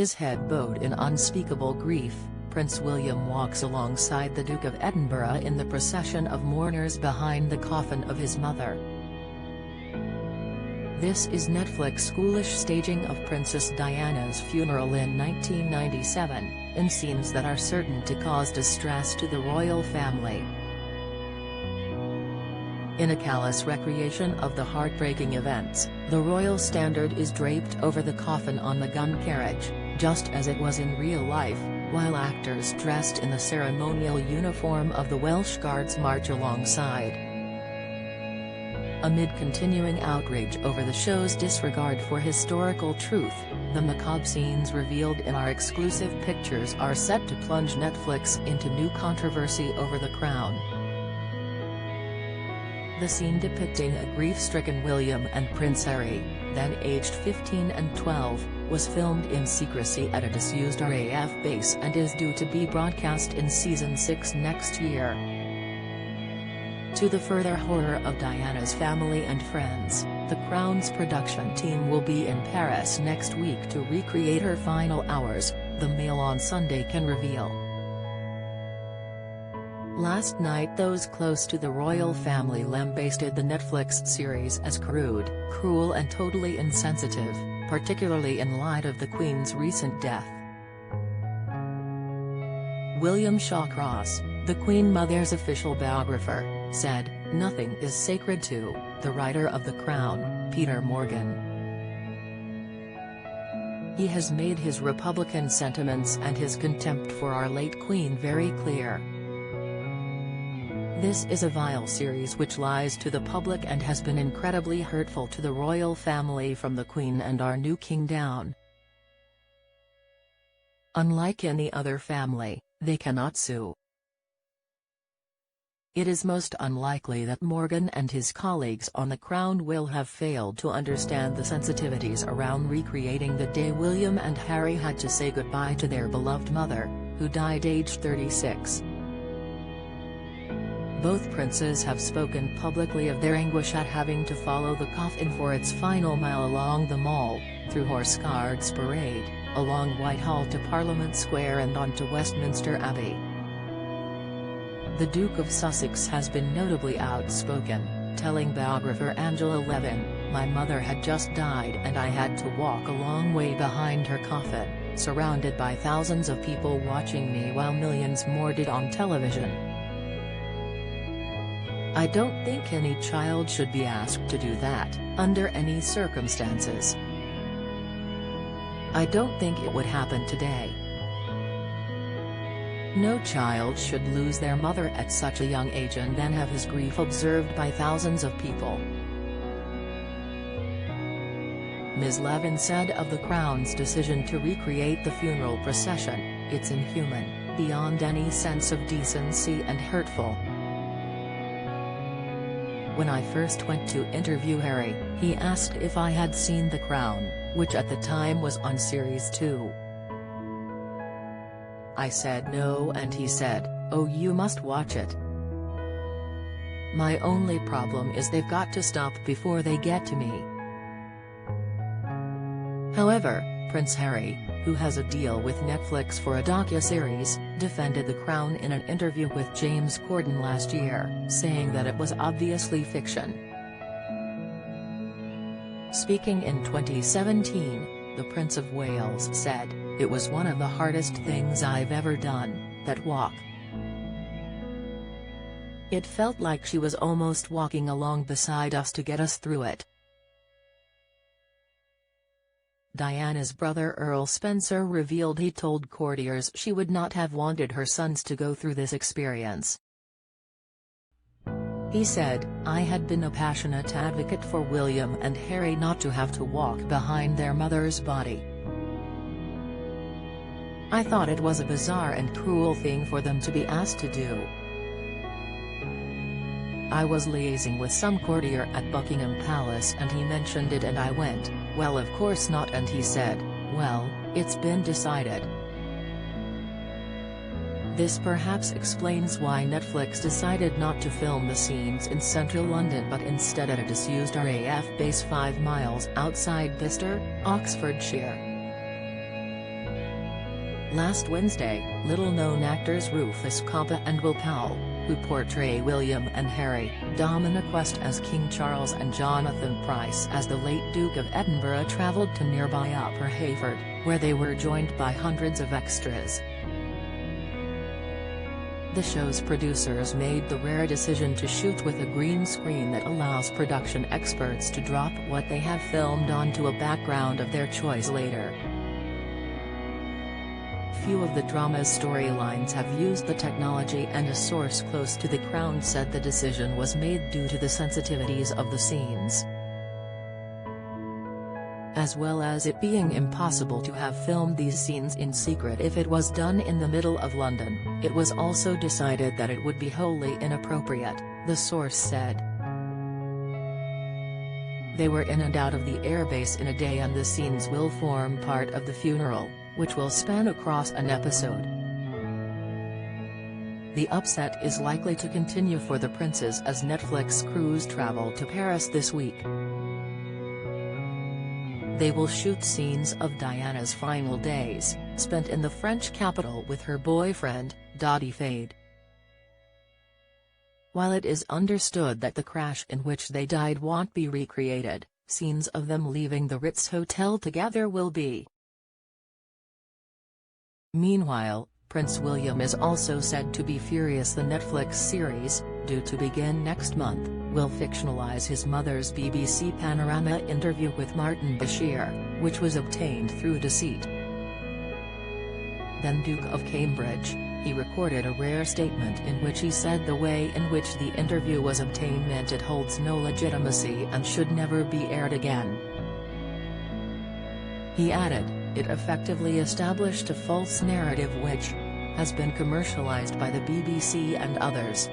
his head bowed in unspeakable grief, Prince William walks alongside the Duke of Edinburgh in the procession of mourners behind the coffin of his mother. This is Netflix's ghoulish staging of Princess Diana's funeral in 1997, in scenes that are certain to cause distress to the royal family. In a callous recreation of the heartbreaking events, the royal standard is draped over the coffin on the gun carriage, just as it was in real life, while actors dressed in the ceremonial uniform of the Welsh Guards march alongside. Amid continuing outrage over the show's disregard for historical truth, the macabre scenes revealed in our exclusive pictures are set to plunge Netflix into new controversy over the crown. The scene depicting a grief-stricken William and Prince Harry, then aged 15 and 12, was filmed in secrecy at a disused RAF base and is due to be broadcast in Season 6 next year. To the further horror of Diana's family and friends, the Crown's production team will be in Paris next week to recreate her final hours, the Mail on Sunday can reveal. Last night those close to the royal family lambasted the Netflix series as crude, cruel and totally insensitive, particularly in light of the Queen's recent death. William Shawcross, the Queen Mother's official biographer, said, "Nothing is sacred to the writer of The Crown, Peter Morgan. He has made his Republican sentiments and his contempt for our late Queen very clear. This is a vile series which lies to the public and has been incredibly hurtful to the royal family from the Queen and our new king down. Unlike any other family, they cannot sue. It is most unlikely that Morgan and his colleagues on The Crown will have failed to understand the sensitivities around recreating the day William and Harry had to say goodbye to their beloved mother, who died aged 36. Both princes have spoken publicly of their anguish at having to follow the coffin for its final mile along the Mall, through Horse Guards Parade, along Whitehall to Parliament Square and on to Westminster Abbey. The Duke of Sussex has been notably outspoken, telling biographer Angela Levin, "My mother had just died and I had to walk a long way behind her coffin, surrounded by thousands of people watching me while millions more did on television. I don't think any child should be asked to do that, under any circumstances. I don't think it would happen today. No child should lose their mother at such a young age and then have his grief observed by thousands of people." Ms. Levin said of The Crown's decision to recreate the funeral procession, "It's inhuman, beyond any sense of decency and hurtful. When I first went to interview Harry, he asked if I had seen The Crown, which at the time was on Series 2. I said no and he said, 'Oh, you must watch it. My only problem is they've got to stop before they get to me.'" However, Prince Harry, who has a deal with Netflix for a docuseries, defended The Crown in an interview with James Corden last year, saying that it was obviously fiction. Speaking in 2017, the Prince of Wales said, "It was one of the hardest things I've ever done, that walk. It felt like she was almost walking along beside us to get us through it." Diana's brother Earl Spencer revealed he told courtiers she would not have wanted her sons to go through this experience. He said, "I had been a passionate advocate for William and Harry not to have to walk behind their mother's body. I thought it was a bizarre and cruel thing for them to be asked to do. I was liaising with some courtier at Buckingham Palace and he mentioned it and I went, 'Well, of course not,' and he said, 'Well, it's been decided.'" This perhaps explains why Netflix decided not to film the scenes in central London but instead at a disused RAF base 5 miles outside Bicester, Oxfordshire. Last Wednesday, little-known actors Rufus Coppa and Will Powell, who portray William and Harry, Dominic West as King Charles and Jonathan Pryce as the late Duke of Edinburgh travelled to nearby Upper Hayford, where they were joined by hundreds of extras. The show's producers made the rare decision to shoot with a green screen that allows production experts to drop what they have filmed onto a background of their choice later. Few of the drama's storylines have used the technology, and a source close to the Crown said the decision was made due to the sensitivities of the scenes, as well as it being impossible to have filmed these scenes in secret if it was done in the middle of London. It was also decided that it would be wholly inappropriate, the source said. They were in and out of the airbase in a day, and the scenes will form part of the funeral, which will span across an episode. The upset is likely to continue for the princes as Netflix crews travel to Paris this week. They will shoot scenes of Diana's final days, spent in the French capital with her boyfriend, Dodi Fayed. While it is understood that the crash in which they died won't be recreated, scenes of them leaving the Ritz Hotel together will be. Meanwhile, Prince William is also said to be furious the Netflix series, due to begin next month, will fictionalize his mother's BBC Panorama interview with Martin Bashir, which was obtained through deceit. Then Duke of Cambridge, he recorded a rare statement in which he said the way in which the interview was obtained meant it holds no legitimacy and should never be aired again. He added, it effectively established a false narrative which has been commercialized by the BBC and others.